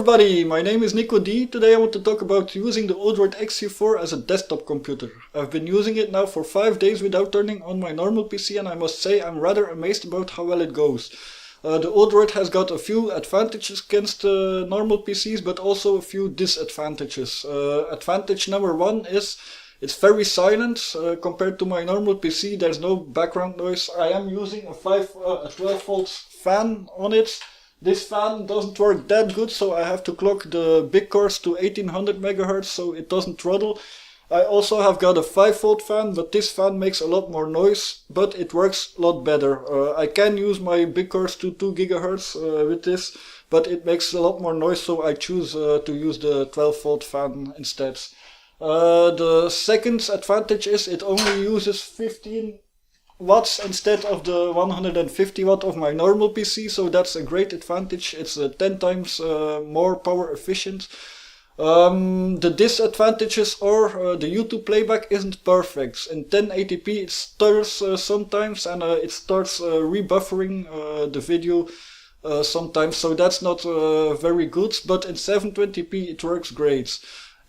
everybody, my name is NicoD. Today I want to talk about using the Odroid XU4 as a desktop computer. I've been using it now for 5 days without turning on my normal PC, and I must say I'm rather amazed about how well it goes. The Odroid has got a few advantages against normal PCs, but also a few disadvantages. Advantage number one is it's very silent compared to my normal PC. There's no background noise. I am using a 12 volt fan on it. This fan doesn't work that good, so I have to clock the big cores to 1800 MHz so it doesn't throttle. I also have got a 5 volt fan, but this fan makes a lot more noise, but it works a lot better. I can use my big cores to 2 GHz with this, but it makes a lot more noise, so I choose to use the 12 volt fan instead. The second advantage is it only uses 15 watts instead of the 150 watt of my normal PC, so that's a great advantage. It's 10 times more power efficient. The disadvantages are the YouTube playback isn't perfect. In 1080p it stutters sometimes, and it starts rebuffering the video sometimes, so that's not very good, but in 720p it works great.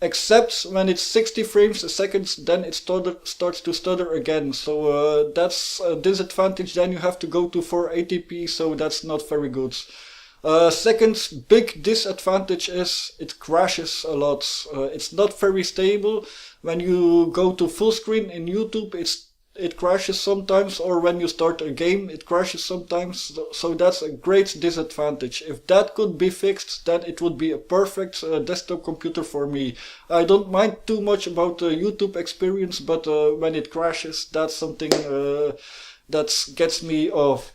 Except when it's 60 frames a second, then it starts to stutter again. So that's a disadvantage. Then you have to go to 480p, so that's not very good. Second big disadvantage is it crashes a lot. It's not very stable. When you go to full screen in YouTube, it crashes sometimes, or when you start a game it crashes sometimes, so that's a great disadvantage. If that could be fixed, then it would be a perfect desktop computer for me. I don't mind too much about the YouTube experience, but when it crashes, that's something that gets me off.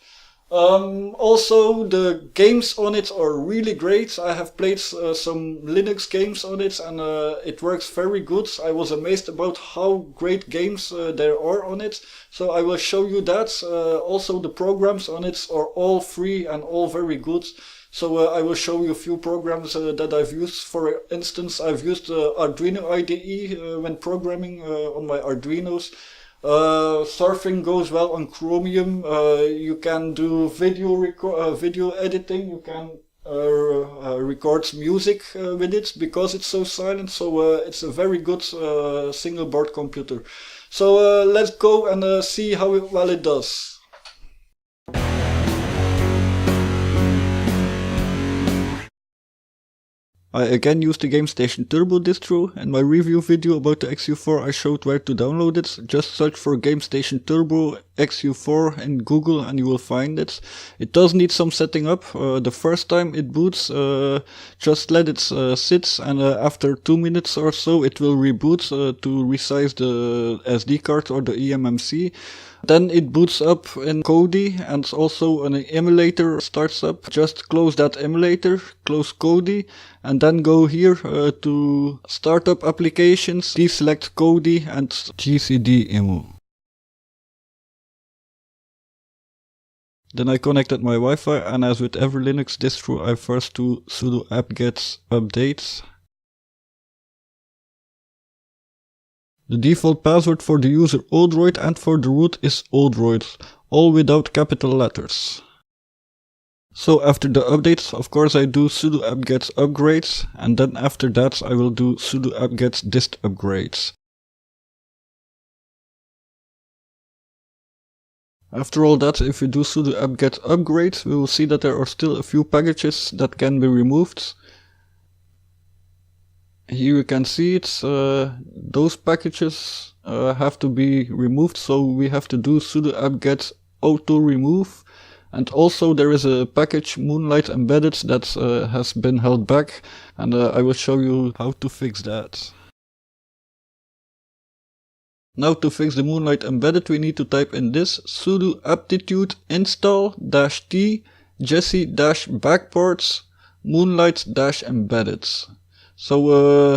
Also, the games on it are really great. I have played some Linux games on it, and it works very good. I was amazed about how great games there are on it, so I will show you that. Also, the programs on it are all free and all very good. So I will show you a few programs that I've used. For instance, I've used Arduino IDE when programming on my Arduinos. Surfing goes well on Chromium. You can do video editing. You can record music with it because it's so silent. So it's a very good single board computer. So let's go and see how well it does. I again used the Gamestation Turbo distro. In my review video about the XU4 I showed where to download it. Just search for Gamestation Turbo XU4 in Google and you will find it. It does need some setting up. The first time it boots, just let it sit, and after 2 minutes or so it will reboot to resize the SD card or the eMMC. Then it boots up in NicoD, and also an emulator starts up. Just close that emulator, close NicoD, and then go here to Startup Applications, deselect NicoD and GCD-emu. Then I connected my Wi-Fi, and as with every Linux distro, I first do sudo apt-get update. The default password for the user Odroid and for the root is Odroid, all without capital letters. So after the updates, of course I do sudo apt-get upgrades, and then after that I will do sudo apt-get dist upgrades. After all that, if we do sudo apt-get upgrade, we will see that there are still a few packages that can be removed. Here you can see it, those packages have to be removed, so we have to do sudo apt-get auto remove. And also there is a package Moonlight Embedded that has been held back, and I will show you how to fix that. Now to fix the Moonlight Embedded we need to type in this sudo aptitude install -t jessie-backports moonlight-embedded. So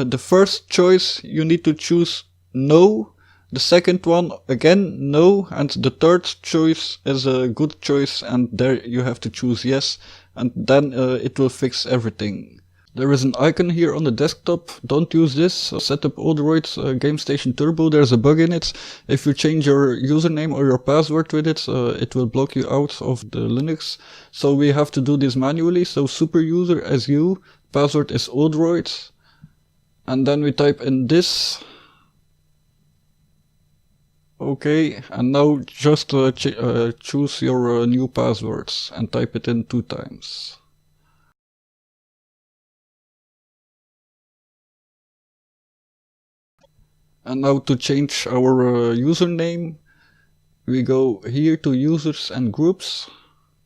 the first choice you need to choose no, the second one again no, and the third choice is a good choice, and there you have to choose yes, and then it will fix everything. There is an icon here on the desktop. Don't use this. Set up Odroid Gamestation Turbo. There's a bug in it. If you change your username or your password with it, it will block you out of the Linux. So we have to do this manually. So super user as you password is Odroid, and then we type in this. Okay, and now just choose your new passwords and type it in 2 times. And now to change our username, we go here to users and groups,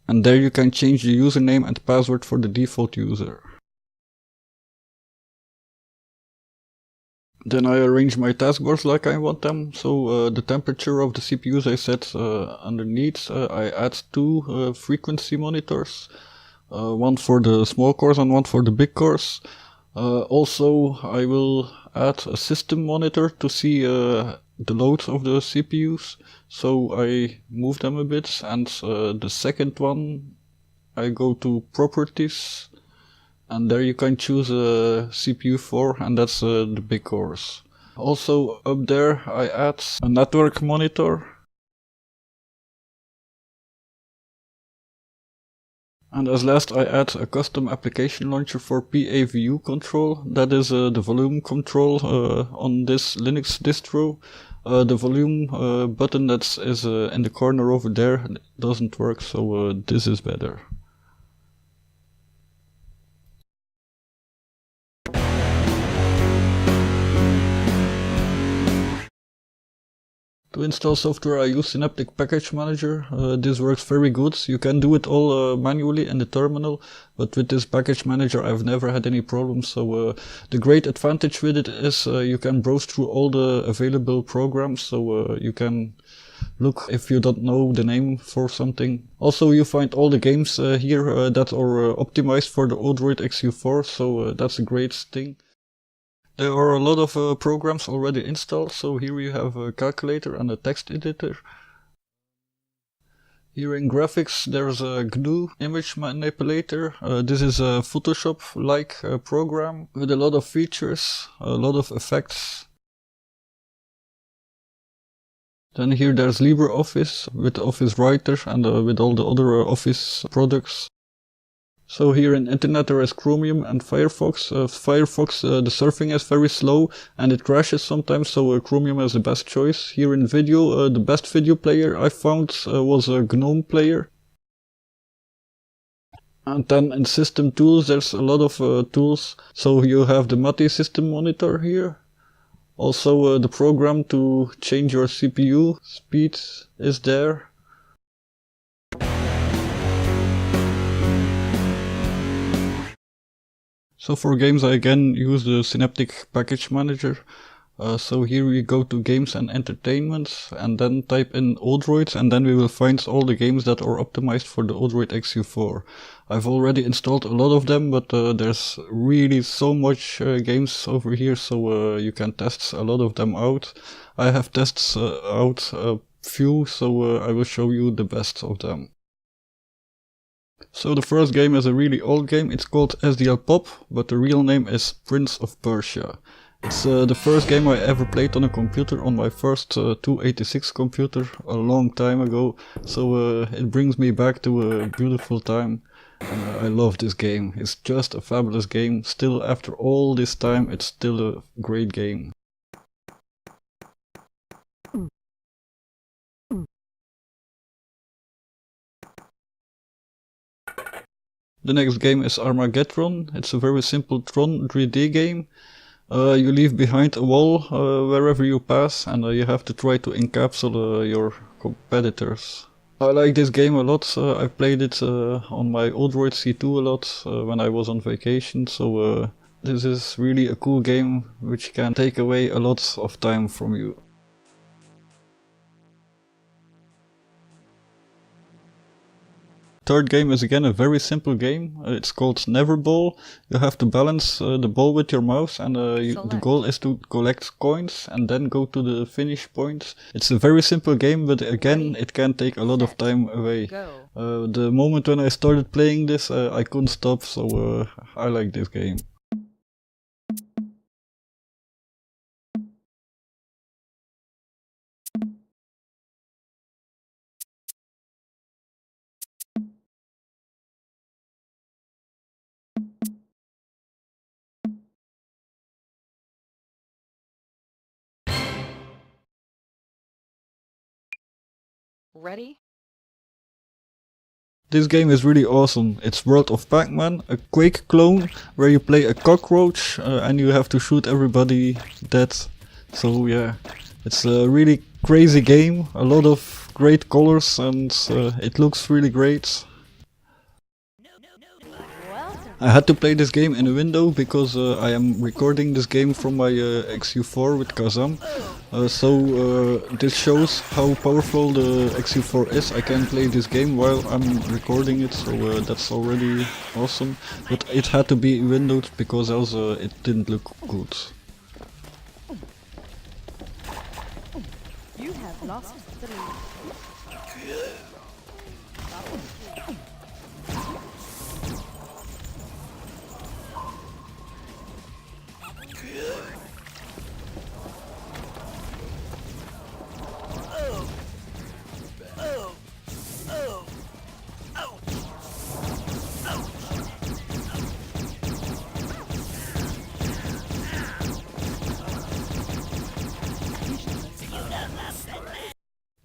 and there you can change the username and password for the default user. Then I arrange my taskbars like I want them. So the temperature of the CPUs I set underneath. I add 2 frequency monitors, one for the small cores and one for the big cores. Also, I will add a system monitor to see the load of the CPUs. So I move them a bit, and the second one I go to properties. And there you can choose a CPU for, and that's the big cores. Also up there I add a network monitor. And as last I add a custom application launcher for PAVU control. That is the volume control on this Linux distro. The volume button that is in the corner over there doesn't work, so this is better. To install software I use Synaptic Package Manager. This works very good. You can do it all manually in the terminal, but with this package manager I've never had any problems. So the great advantage with it is you can browse through all the available programs, so you can look if you don't know the name for something. Also you find all the games here that are optimized for the Odroid XU4, so that's a great thing. There are a lot of programs already installed, so here you have a calculator and a text editor. Here in graphics there's a GNU image manipulator. This is a Photoshop-like program with a lot of features, a lot of effects. Then here there's LibreOffice with Office Writer and with all the other Office products. So here in Internet there is Chromium and Firefox. Firefox, the surfing is very slow and it crashes sometimes, so Chromium is the best choice. Here in video, the best video player I found was a GNOME player. And then in system tools there's a lot of tools. So you have the Mati system monitor here. Also the program to change your CPU speed is there. So for games I again use the Synaptic Package Manager. So here we go to Games and Entertainment and then type in Odroid, and then we will find all the games that are optimized for the Odroid XU4. I've already installed a lot of them, but there's really so much games over here, so you can test a lot of them out. I have tests out a few, so I will show you the best of them. So the first game is a really old game. It's called SDL Pop, but the real name is Prince of Persia. It's the first game I ever played on a computer, on my first 286 computer a long time ago. So it brings me back to a beautiful time. And I love this game. It's just a fabulous game. Still, after all this time, it's still a great game. The next game is Armageddon. It's a very simple Tron 3D game. You leave behind a wall wherever you pass, and you have to try to encapsulate your competitors. I like this game a lot. I played it on my Odroid C2 a lot when I was on vacation, so this is really a cool game which can take away a lot of time from you. Third game is again a very simple game. It's called Never Ball. You have to balance the ball with your mouse, and the goal is to collect coins and then go to the finish point. It's a very simple game, but again it can take a lot of time away. The moment when I started playing this I couldn't stop, so I like this game. Ready? This game is really awesome. It's World of Pac-Man, a Quake clone where you play a cockroach and you have to shoot everybody dead. So yeah, it's a really crazy game, a lot of great colors, and it looks really great. I had to play this game in a window because I am recording this game from my XU4 with Kazam. This shows how powerful the XU4 is. I can play this game while I'm recording it, so that's already awesome. But it had to be windowed because else it didn't look good. You have lost the lead.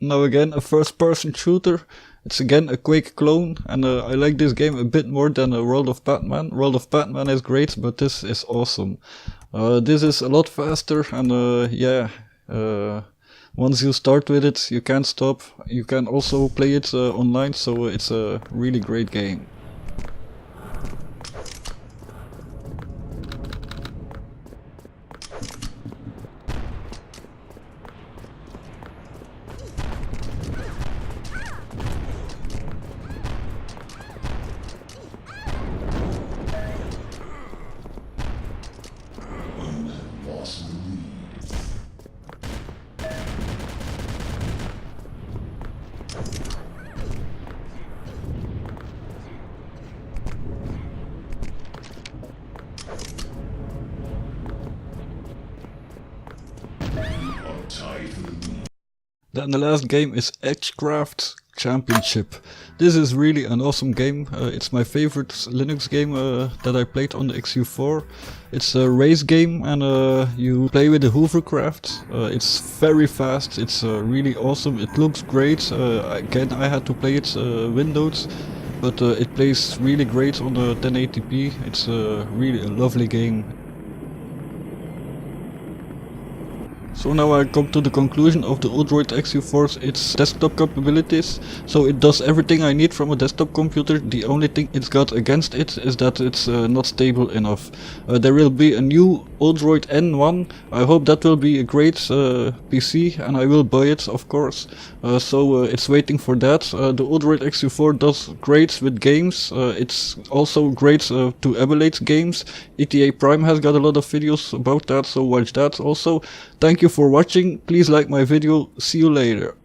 Now again, a first-person shooter. It's again a Quake clone, and I like this game a bit more than World of Pac-Man. World of Pac-Man is great, but this is awesome. This is a lot faster, and once you start with it, you can't stop. You can also play it online, so it's a really great game. Then the last game is Edgecraft Championship. This is really an awesome game. It's my favorite Linux game that I played on the XU4. It's a race game, and you play with the hovercraft. It's very fast, it's really awesome, it looks great. Again, I had to play it windowed, but it plays really great on the 1080p. It's really a lovely game. So now I come to the conclusion of the Odroid XU4's its desktop capabilities. So it does everything I need from a desktop computer. The only thing it's got against it is that it's not stable enough. There will be a new Odroid N1. I hope that will be a great PC, and I will buy it, of course. It's waiting for that. The Odroid XU4 does great with games. It's also great to emulate games. ETA Prime has got a lot of videos about that, so watch that also. Thank you for watching, please like my video, see you later.